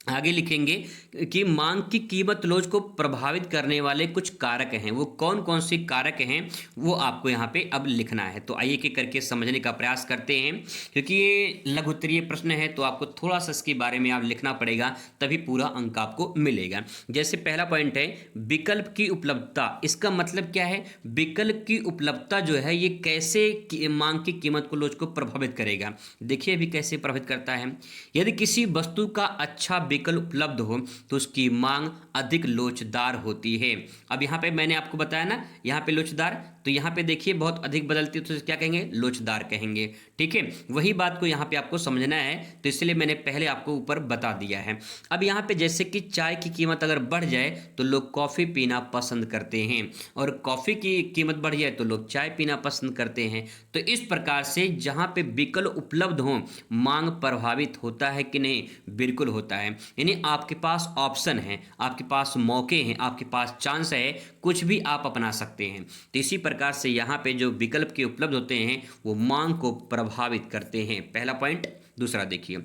आगे लिखेंगे कि मांग की कीमत लोच को प्रभावित करने वाले कुछ कारक हैं। वो कौन कौन से कारक हैं वो आपको यहाँ पे अब लिखना है। तो आइए के करके समझने का प्रयास करते हैं, क्योंकि ये लघु उत्तरीय प्रश्न है तो आपको थोड़ा सा इसके बारे में आप लिखना पड़ेगा, तभी पूरा अंक आपको मिलेगा। जैसे पहला पॉइंट है विकल्प की उपलब्धता। इसका मतलब क्या है? विकल्प की उपलब्धता जो है ये कैसे मांग की कीमत को लोच को प्रभावित करेगा। देखिए अभी कैसे प्रभावित करता है। यदि किसी वस्तु का अच्छा विकल्प उपलब्ध हो तो उसकी मांग अधिक लोचदार होती है। अब यहाँ पे मैंने आपको बताया ना, यहाँ पे लोचदार, तो यहाँ पे देखिए बहुत अधिक बदलती है तो क्या कहेंगे? लोचदार कहेंगे। ठीक है, वही बात को यहाँ पे आपको समझना है, तो इसलिए मैंने पहले आपको ऊपर बता दिया है। अब यहाँ पे जैसे कि चाय की कीमत अगर बढ़ जाए तो लोग कॉफ़ी पीना पसंद करते हैं, और कॉफ़ी की कीमत बढ़ जाए तो लोग चाय पीना पसंद करते हैं। तो इस प्रकार से जहाँ पे विकल्प उपलब्ध हो मांग प्रभावित होता है कि नहीं? बिल्कुल होता है। यानी आपके पास ऑप्शन है, आपके पास मौके हैं, आपके पास चांस है, कुछ भी आप अपना सकते हैं। तो इसी प्रकार से यहाँ पे जो विकल्प के उपलब्ध होते हैं वो मांग को प्रभावित करते हैं, पहला पॉइंट। दूसरा देखिए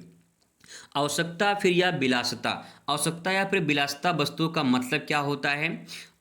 आवश्यकता फिर या विलासिता। आवश्यकता या फिर विलासिता वस्तुओं का मतलब क्या होता है?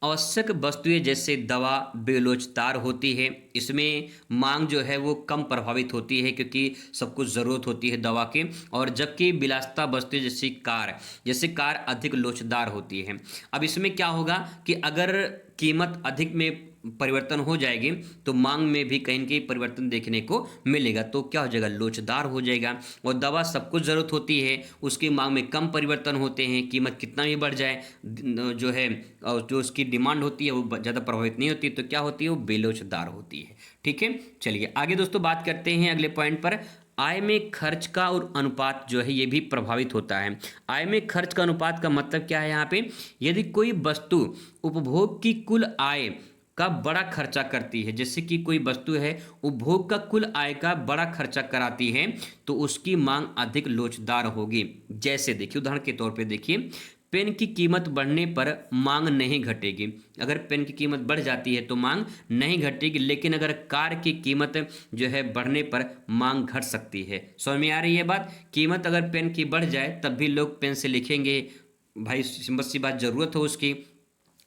आवश्यक वस्तुएं जैसे दवा बेलोचदार होती है, इसमें मांग जो है वो कम प्रभावित होती है क्योंकि सबको ज़रूरत होती है दवा के। और जबकि विलासिता वस्तुएं जैसे कार अधिक लोचदार होती है। अब इसमें क्या होगा कि अगर कीमत अधिक में परिवर्तन हो जाएगी तो मांग में भी कहीं न कहीं परिवर्तन देखने को मिलेगा। तो क्या हो जाएगा? लोचदार हो जाएगा। और दवा सबको ज़रूरत होती है, उसकी मांग में कम परिवर्तन होते हैं, कीमत कितना भी बढ़ जाए जो है जो उसकी डिमांड होती है वो ज़्यादा प्रभावित नहीं होती, तो क्या होती है? वो बेलोचदार होती है। ठीक है, चलिए आगे दोस्तों बात करते हैं अगले पॉइंट पर। आय में खर्च का और अनुपात जो है ये भी प्रभावित होता है। आय में खर्च का अनुपात का मतलब क्या है? यहाँ पे यदि कोई वस्तु उपभोग की कुल आय का बड़ा खर्चा करती है, जैसे कि कोई वस्तु है उपभोग का कुल आय का बड़ा खर्चा कराती है, तो उसकी मांग अधिक लोचदार होगी। जैसे देखिए उदाहरण के तौर पे देखिए, पेन की कीमत बढ़ने पर मांग नहीं घटेगी। अगर पेन की कीमत बढ़ जाती है तो मांग नहीं घटेगी, लेकिन अगर कार की कीमत जो है बढ़ने पर मांग घट सकती है। समझ में आ रही है बात? कीमत अगर पेन की बढ़ जाए तब भी लोग पेन से लिखेंगे, भाई सिंपल सी बात, ज़रूरत हो उसकी।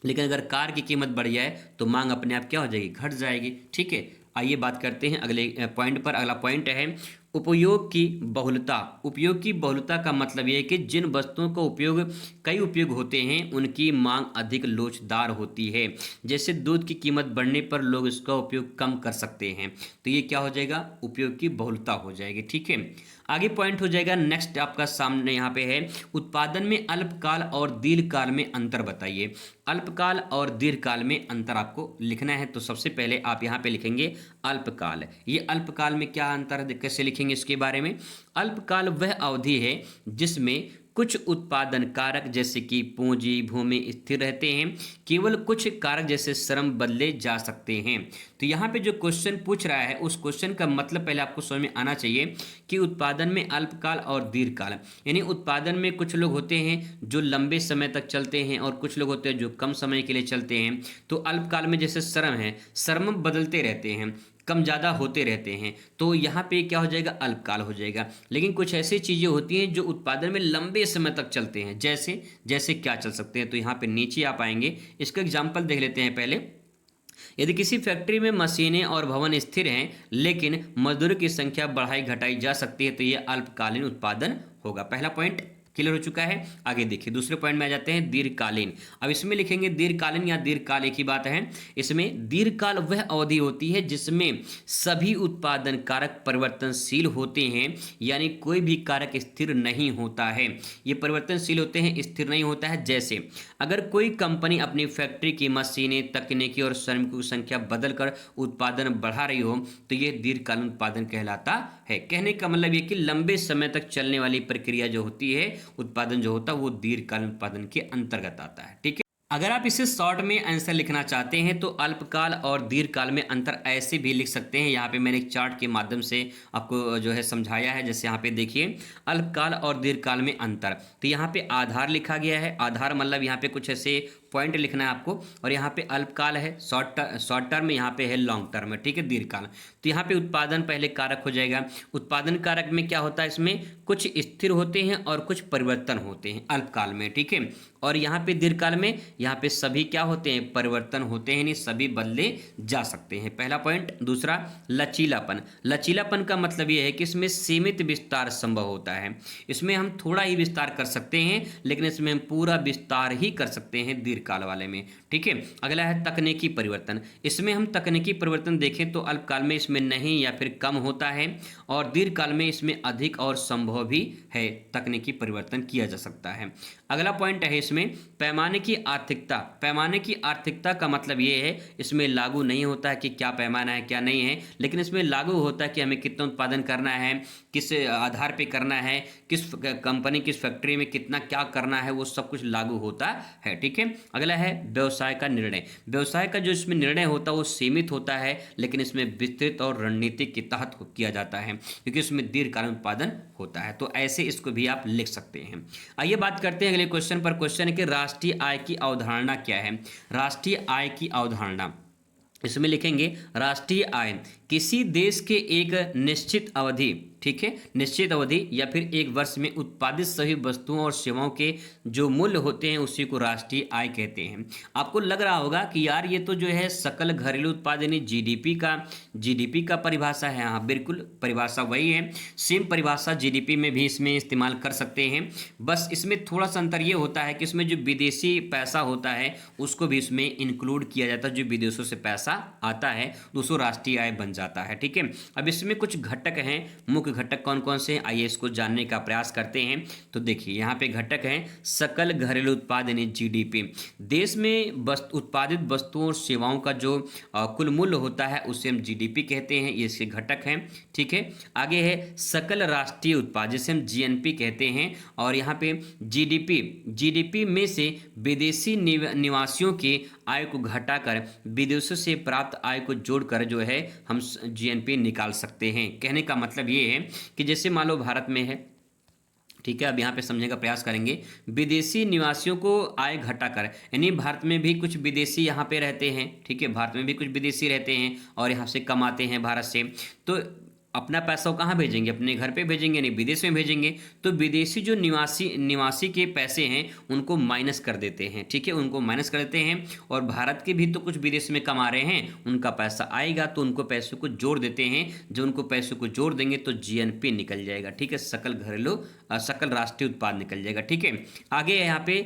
लेकिन अगर कार की कीमत बढ़ जाए तो मांग अपने आप क्या हो जाएगी? घट जाएगी। ठीक है, आइए बात करते हैं अगले पॉइंट पर। अगला पॉइंट है उपयोग की बहुलता। उपयोग की बहुलता का मतलब यह है कि जिन वस्तुओं का उपयोग कई उपयोग होते हैं उनकी मांग अधिक लोचदार होती है। जैसे दूध की कीमत बढ़ने पर लोग इसका उपयोग कम कर सकते हैं, तो ये क्या हो जाएगा? उपयोग की बहुलता हो जाएगी। ठीक है, आगे पॉइंट हो जाएगा नेक्स्ट आपका सामने यहाँ पे है उत्पादन में अल्पकाल और दीर्घकाल में अंतर बताइए। अल्पकाल और दीर्घकाल में अंतर आपको लिखना है। तो सबसे पहले आप यहाँ पे लिखेंगे अल्पकाल। ये अल्पकाल में क्या अंतर है, कैसे लिखेंगे इसके बारे में? अल्पकाल वह अवधि है जिसमें कुछ उत्पादन कारक जैसे कि पूंजी भूमि स्थिर रहते हैं, केवल कुछ कारक जैसे श्रम बदले जा सकते हैं। तो यहाँ पे जो क्वेश्चन पूछ रहा है उस क्वेश्चन का मतलब पहले आपको समझ में आना चाहिए कि उत्पादन में अल्पकाल और दीर्घकाल, यानी उत्पादन में कुछ लोग होते हैं जो लंबे समय तक चलते हैं और कुछ लोग होते हैं जो कम समय के लिए चलते हैं। तो अल्पकाल में जैसे श्रम है, श्रम बदलते रहते हैं, कम ज़्यादा होते रहते हैं, तो यहाँ पे क्या हो जाएगा, अल्पकाल हो जाएगा। लेकिन कुछ ऐसी चीज़ें होती हैं जो उत्पादन में लंबे समय तक चलते हैं, जैसे जैसे क्या चल सकते हैं, तो यहाँ पे नीचे आप आएंगे, इसका एग्जाम्पल देख लेते हैं पहले। यदि किसी फैक्ट्री में मशीनें और भवन स्थिर हैं लेकिन मजदूरों की संख्या बढ़ाई घटाई जा सकती है, तो यह अल्पकालीन उत्पादन होगा। पहला पॉइंट क्लियर हो चुका है। आगे देखिए दूसरे पॉइंट में आ जाते हैं, दीर्घकालीन। अब इसमें लिखेंगे दीर्घकालीन या दीर्घकाल एक ही बात है। इसमें दीर्घकाल वह अवधि होती है जिसमें सभी उत्पादन कारक परिवर्तनशील होते हैं, यानी कोई भी कारक स्थिर नहीं होता है। ये परिवर्तनशील होते हैं, स्थिर नहीं होता है। जैसे अगर कोई कंपनी अपनी फैक्ट्री की मशीनें, तकनीकी और श्रमिकों की संख्या बदलकर उत्पादन बढ़ा रही हो, तो ये दीर्घकालीन उत्पादन कहलाता है। कहने का मतलब ये कि लंबे समय तक चलने वाली प्रक्रिया जो होती है, उत्पादन जो होता है, वो दीर्घकालीन उत्पादन के अंतर्गत आता है। ठीक है, अगर आप इसे शॉर्ट में आंसर लिखना चाहते हैं तो अल्पकाल और दीर्घकाल में अंतर ऐसे भी लिख सकते हैं। यहाँ पे मैंने एक चार्ट के माध्यम से आपको जो है समझाया है। जैसे यहाँ पे देखिए अल्पकाल और दीर्घकाल में अंतर, तो यहाँ पे आधार लिखा गया है। आधार मतलब यहाँ पे कुछ ऐसे पॉइंट लिखना है आपको, और यहाँ पे अल्पकाल है, शॉर्ट टर्म, यहाँ पे है लॉन्ग टर्म है। ठीक है, दीर्घकाल, तो यहाँ पे उत्पादन पहले कारक हो जाएगा। उत्पादन कारक में क्या होता है, इसमें कुछ स्थिर होते हैं और कुछ परिवर्तन होते हैं अल्पकाल में। ठीक है, और यहाँ पे दीर्घकाल में यहाँ पे सभी क्या होते हैं, परिवर्तन होते हैं, नहीं सभी बदले जा सकते हैं। पहला पॉइंट। दूसरा, लचीलापन। लचीलापन का मतलब ये है कि इसमें सीमित विस्तार संभव होता है। इसमें हम थोड़ा ही विस्तार कर सकते हैं, लेकिन इसमें हम पूरा विस्तार ही कर सकते हैं दीर्घकाल वाले में। ठीक है, अगला है तकनीकी परिवर्तन। इसमें हम तकनीकी परिवर्तन देखें तो अल्पकाल में इसमें नहीं या फिर कम होता है, और दीर्घकाल में इसमें अधिक और संभव भी है, तकनीकी परिवर्तन किया जा सकता है। अगला पॉइंट है इसमें पैमाने की आर्थिकता। पैमाने की आर्थिकता का मतलब ये है, इसमें लागू नहीं होता है कि क्या पैमाना है क्या नहीं है, लेकिन इसमें लागू होता है कि हमें कितना उत्पादन करना है, किस आधार पे करना है, किस कंपनी किस फैक्ट्री में कितना क्या करना है, वो सब कुछ लागू होता है। ठीक है, अगला है व्यवसाय का निर्णय। व्यवसाय का जो इसमें निर्णय होता है वो सीमित होता है, लेकिन इसमें विस्तृत और रणनीतिक के तहत किया जाता है, क्योंकि इसमें दीर्घकालीन उत्पादन होता है। तो ऐसे इसको भी आप लिख सकते हैं। आइए बात करते हैं अगले क्वेश्चन पर। क्वेश्चन है कि राष्ट्रीय आय की अवधारणा क्या है। राष्ट्रीय आय की अवधारणा, इसमें लिखेंगे राष्ट्रीय आय किसी देश के एक निश्चित अवधि, ठीक है, निश्चित अवधि या फिर एक वर्ष में उत्पादित सभी वस्तुओं और सेवाओं के जो मूल्य होते हैं उसी को राष्ट्रीय आय कहते हैं। आपको लग रहा होगा कि यार ये तो जो है सकल घरेलू उत्पाद यानी जीडीपी का परिभाषा है। हाँ बिल्कुल, परिभाषा वही है, सेम परिभाषा जीडीपी में भी इसमें इस्तेमाल कर सकते हैं। बस इसमें थोड़ा सा अंतर ये होता है कि इसमें जो विदेशी पैसा होता है उसको भी इसमें इंक्लूड किया जाता है। जो विदेशों से पैसा आता है उसको राष्ट्रीय आय बन जाता है। ठीक है, अब इसमें कुछ घटक हैं, मुख्य घटक कौन कौन से हैं आइए इसको जानने का प्रयास करते हैं। तो देखिए यहाँ पे घटक हैं सकल घरेलू उत्पाद यानी जीडीपी। देश में उत्पादित वस्तुओं और सेवाओं का जो कुल मूल्य होता है उसे हम जीडीपी कहते हैं, ये इसके घटक हैं। ठीक है, आगे है सकल राष्ट्रीय उत्पाद जिसे हम जीएनपी कहते हैं, और यहाँ पे जीडीपी में से विदेशी निवासियों के आय को घटाकर विदेशों से प्राप्त आय को जोड़कर जो है हम जीएनपी निकाल सकते हैं। कहने का मतलब ये है कि जैसे मान लो भारत में है, ठीक है, अब यहाँ पे समझने का प्रयास करेंगे, विदेशी निवासियों को आय घटाकर, यानी भारत में भी कुछ विदेशी यहाँ पे रहते हैं। ठीक है, भारत में भी कुछ विदेशी रहते हैं और यहाँ से कमाते हैं भारत से, तो अपना पैसा वो कहाँ भेजेंगे, अपने घर पे भेजेंगे, नहीं विदेश में भेजेंगे। तो विदेशी जो निवासी के पैसे हैं उनको माइनस कर देते हैं। ठीक है, उनको माइनस कर देते हैं, और भारत के भी तो कुछ विदेश में कमा रहे हैं, उनका पैसा आएगा तो उनको पैसों को जोड़ देते हैं। जो उनको पैसों को जोड़ देंगे तो जीएनपी निकल जाएगा। ठीक है, सकल राष्ट्रीय उत्पाद निकल जाएगा। ठीक है, आगे यहाँ पे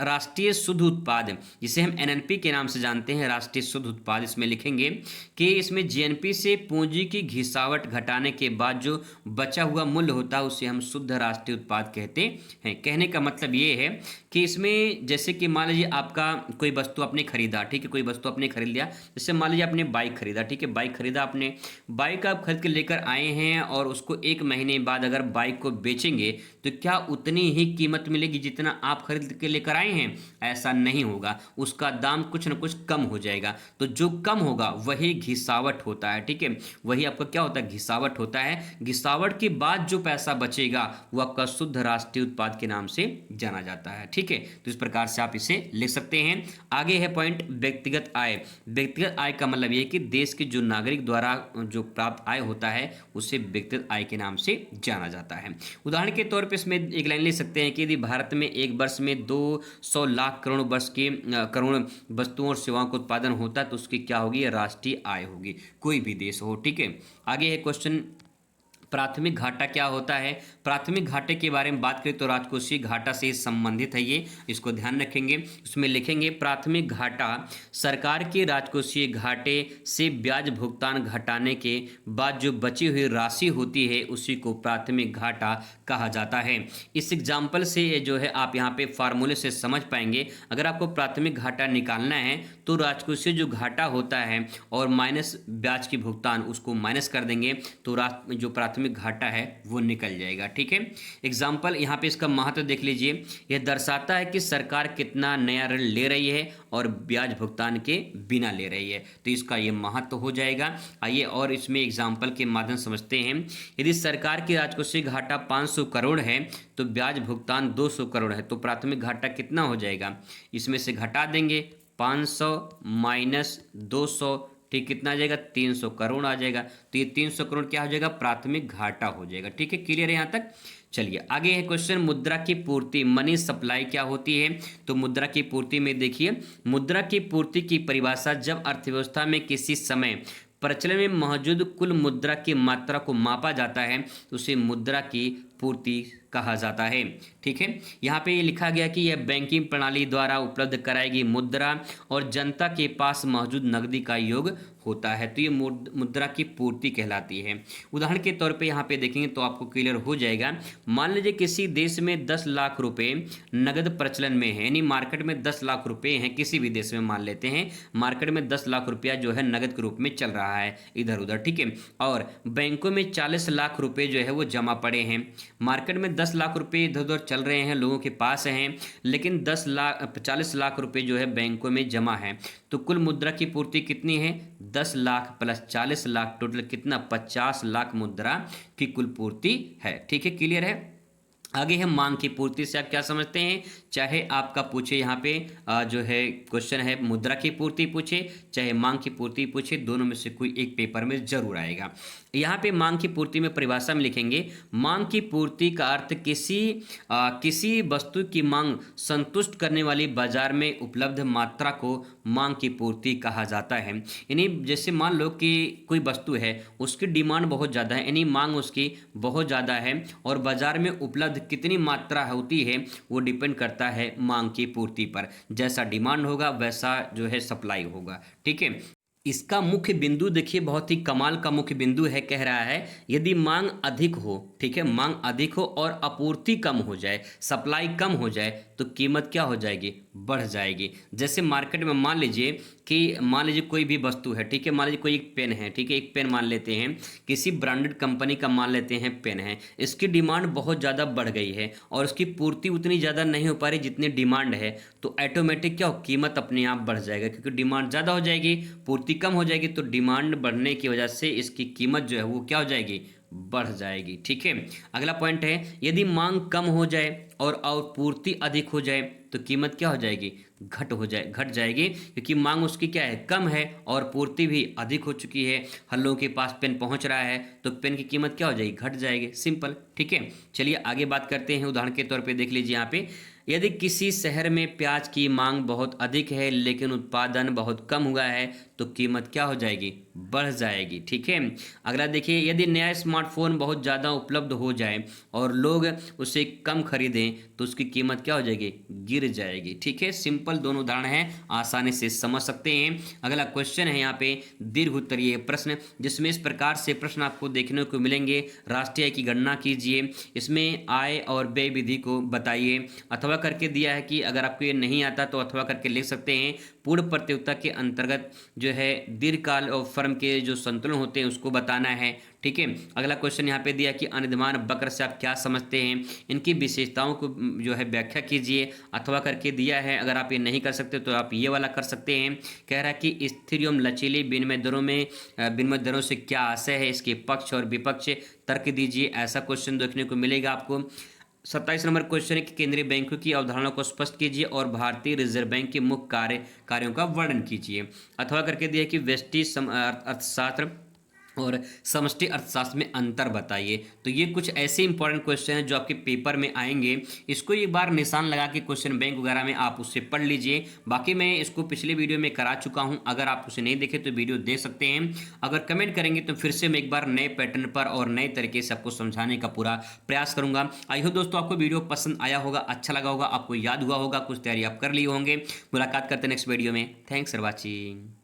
राष्ट्रीय शुद्ध उत्पाद जिसे हम एनएनपी के नाम से जानते हैं, राष्ट्रीय शुद्ध उत्पाद, इसमें लिखेंगे कि इसमें जीएनपी से पूंजी की घिसावट घटाने के बाद जो बचा हुआ मूल्य होता है उसे हम शुद्ध राष्ट्रीय उत्पाद कहते हैं। कहने का मतलब ये है कि इसमें जैसे कि मान लीजिए आपका कोई वस्तु आपने खरीदा, ठीक है, कोई वस्तु आपने खरीद लिया, जैसे मान लीजिए आपने बाइक खरीदा, ठीक है, बाइक खरीदा आपने, बाइक आप खरीद के लेकर आए हैं और उसको 1 महीने बाद अगर बाइक को बेचेंगे तो क्या उतनी ही कीमत मिलेगी जितना आप खरीद के लेकर आए हैं? ऐसा नहीं होगा, उसका दाम कुछ ना कुछ कम हो जाएगा। तो जो कम होगा वही घिसावट होता है। ठीक है, वही आपका क्या होता है, घिसावट होता है। घिसावट के बाद जो पैसा बचेगा वो आपका शुद्ध राष्ट्रीय उत्पाद के नाम से जाना जाता है। ठीक है, तो इस प्रकार से आप इसे लिख सकते हैं। आगे है पॉइंट व्यक्तिगत आय। व्यक्तिगत आय का मतलब ये है कि देश के जो नागरिक द्वारा जो प्राप्त आय होता है उसे व्यक्तिगत आय के नाम से जाना जाता है। उदाहरण के तौर पर इसमें एक लाइन ले सकते हैं कि यदि भारत में एक वर्ष में 200 लाख करोड़ वर्ष के करोड़ वस्तुओं और सेवाओं का उत्पादन होता है तो उसकी क्या होगी, राष्ट्रीय आय होगी, कोई भी देश हो। ठीक है, आगे है क्वेश्चन प्राथमिक घाटा क्या होता है। प्राथमिक घाटे के बारे में बात करें तो राजकोषीय घाटा से संबंधित है ये, इसको ध्यान रखेंगे। उसमें लिखेंगे प्राथमिक घाटा सरकार के राजकोषीय घाटे से ब्याज भुगतान घटाने के बाद जो बची हुई राशि होती है उसी को प्राथमिक घाटा कहा जाता है। इस एग्जाम्पल से जो है आप यहाँ पे फार्मूले से समझ पाएंगे। अगर आपको प्राथमिक घाटा निकालना है तो राजकोषीय जो घाटा होता है और माइनस ब्याज की भुगतान उसको माइनस कर देंगे तो जो प्राथमिक घाटा है वो निकल जाएगा। ठीक है, एग्जाम्पल यहाँ पे इसका महत्व देख लीजिए। यह दर्शाता है कि सरकार कितना नया ऋण ले रही है और ब्याज भुगतान के बिना ले रही है, तो इसका ये महत्व हो जाएगा। आइए और इसमें एग्जाम्पल के माध्यम समझते हैं। यदि सरकार की राजकोषीय घाटा 500 करोड़ है तो ब्याज भुगतान 200 करोड़ है, तो प्राथमिक घाटा कितना हो जाएगा, इसमें से घटा देंगे 500 माइनस 200, ठीक कितना आ जाएगा, 300 करोड़ आ जाएगा। तो ये 300 करोड़ क्या हो जाएगा, प्राथमिक घाटा हो जाएगा। ठीक है, क्लियर है यहाँ तक। चलिए आगे है क्वेश्चन मुद्रा की पूर्ति, मनी सप्लाई क्या होती है। तो मुद्रा की पूर्ति में देखिए, मुद्रा की पूर्ति की परिभाषा जब अर्थव्यवस्था में किसी समय प्रचलन में मौजूद कुल मुद्रा की मात्रा को मापा जाता है तो उसे मुद्रा की पूर्ति कहा जाता है। ठीक है, यहाँ पे ये लिखा गया कि यह बैंकिंग प्रणाली द्वारा उपलब्ध कराएगी मुद्रा और जनता के पास मौजूद नकदी का योग होता है, तो ये मुद्रा की पूर्ति कहलाती है। उदाहरण के तौर पे यहाँ पे देखेंगे तो आपको क्लियर हो जाएगा। मान लीजिए किसी देश में 10 लाख रुपए नगद प्रचलन में है, यानी मार्केट में 10 लाख रुपए हैं, किसी भी देश में मान लेते हैं मार्केट में 10 लाख रुपया जो है नगद के रूप में चल रहा है इधर उधर। ठीक है, और बैंकों में 40 लाख रुपए जो है वो जमा पड़े हैं। मार्केट में 10 लाख रुपए इधर उधर चल रहे हैं, लोगों के पास हैं, लेकिन 40 लाख रुपए जो है बैंकों में जमा है, तो कुल मुद्रा की पूर्ति कितनी है, 10 लाख प्लस 40 लाख, टोटल कितना, 50 लाख मुद्रा की कुल पूर्ति है। ठीक है, क्लियर है। आगे है मांग की पूर्ति से आप क्या समझते हैं, चाहे आपका पूछे यहाँ पे जो है क्वेश्चन है मुद्रा की पूर्ति पूछे चाहे मांग की पूर्ति पूछे, दोनों में से कोई एक पेपर में जरूर आएगा। यहाँ पे मांग की पूर्ति में परिभाषा में लिखेंगे, मांग की पूर्ति का अर्थ किसी वस्तु की मांग संतुष्ट करने वाली बाजार में उपलब्ध मात्रा को मांग की पूर्ति कहा जाता है। यानी जैसे मान लो कि कोई वस्तु है उसकी डिमांड बहुत ज़्यादा है, यानी मांग उसकी बहुत ज़्यादा है और बाजार में उपलब्ध कितनी मात्रा होती है वो डिपेंड करता है मांग की पूर्ति पर। जैसा डिमांड होगा वैसा जो है सप्लाई होगा। ठीक है, इसका मुख्य बिंदु देखिए, बहुत ही कमाल का मुख्य बिंदु है, कह रहा है यदि मांग अधिक हो, ठीक है, मांग अधिक हो और आपूर्ति कम हो जाए, सप्लाई कम हो जाए तो कीमत क्या हो जाएगी, बढ़ जाएगी। जैसे मार्केट में मान लीजिए कोई भी वस्तु है, ठीक है, मान लीजिए कोई एक पेन है, ठीक है, एक पेन मान लेते हैं, किसी ब्रांडेड कंपनी का मान लेते हैं पेन है, इसकी डिमांड बहुत ज़्यादा बढ़ गई है और उसकी पूर्ति उतनी ज़्यादा नहीं हो पा रही जितनी डिमांड है, तो ऑटोमेटिक क्या हो, कीमत अपने आप बढ़ जाएगा, क्योंकि डिमांड ज़्यादा हो जाएगी, पूर्ति कम हो जाएगी, तो डिमांड बढ़ने की वजह से इसकी कीमत जो है वो क्या हो जाएगी, बढ़ जाएगी। ठीक है, अगला पॉइंट है, यदि मांग कम हो जाए और पूर्ति अधिक हो जाए तो कीमत क्या हो जाएगी, घट जाएगी, क्योंकि मांग उसकी क्या है, कम है और पूर्ति भी अधिक हो चुकी है, हर लोगों के पास पेन पहुंच रहा है, तो पेन की कीमत क्या हो जाएगी, घट जाएगी, सिंपल। ठीक है, चलिए आगे बात करते हैं। उदाहरण के तौर पे देख लीजिए यहाँ पे, यदि किसी शहर में प्याज की मांग बहुत अधिक है लेकिन उत्पादन बहुत कम हुआ है तो कीमत क्या हो जाएगी, बढ़ जाएगी। ठीक है, अगला देखिए, यदि नया स्मार्टफोन बहुत ज़्यादा उपलब्ध हो जाए और लोग उसे कम खरीदें तो उसकी कीमत क्या हो जाएगी, गिर जाएगी। ठीक है, सिंपल दोनों उदाहरण हैं, आसानी से समझ सकते हैं। अगला क्वेश्चन है यहाँ पे दीर्घ उत्तरीय प्रश्न, जिसमें इस प्रकार से प्रश्न आपको देखने को मिलेंगे। राष्ट्रीय आय की गणना कीजिए, इसमें आय और व्यय विधि को बताइए, अथवा करके दिया है कि अगर आपको ये नहीं आता तो अथवा करके लिख सकते हैं। पूर्ण प्रतियोगिता के अंतर्गत जो है दीर्घकाल और फर्म के जो संतुलन होते हैं उसको बताना है। ठीक है। अगला क्वेश्चन यहाँ पे दिया कि अनिर्देमान वक्र से आप क्या समझते हैं, इनकी विशेषताओं को जो है व्याख्या कीजिए अथवा करके दिया है। अगर आप ये नहीं कर सकते तो आप ये वाला कर सकते हैं। कह रहा है कि स्थिर एवं लचीली विनिमय दरों में विनिमय दरों से क्या आशय है, इसके पक्ष और विपक्ष तर्क दीजिए। ऐसा क्वेश्चन देखने को मिलेगा आपको। 27 नंबर क्वेश्चन है कि केंद्रीय बैंकों की अवधारणा को स्पष्ट कीजिए और भारतीय रिजर्व बैंक के मुख्य कार्यों का वर्णन कीजिए। अथवा करके दिया कि व्यष्टि अर्थशास्त्र और समष्टि अर्थशास्त्र में अंतर बताइए। तो ये कुछ ऐसे इंपॉर्टेंट क्वेश्चन हैं जो आपके पेपर में आएंगे। इसको एक बार निशान लगा के क्वेश्चन बैंक वगैरह में आप उससे पढ़ लीजिए। बाकी मैं इसको पिछले वीडियो में करा चुका हूं, अगर आप उसे नहीं देखे तो वीडियो देख सकते हैं। अगर कमेंट करेंगे तो फिर से मैं एक बार नए पैटर्न पर और नए तरीके से आपको समझाने का पूरा प्रयास करूंगा। आई होप दोस्तों आपको वीडियो पसंद आया होगा, अच्छा लगा होगा, आपको याद हुआ होगा, कुछ तैयारी आप कर लिए होंगे। मुलाकात करते हैं नेक्स्ट वीडियो में। Thanks for watching.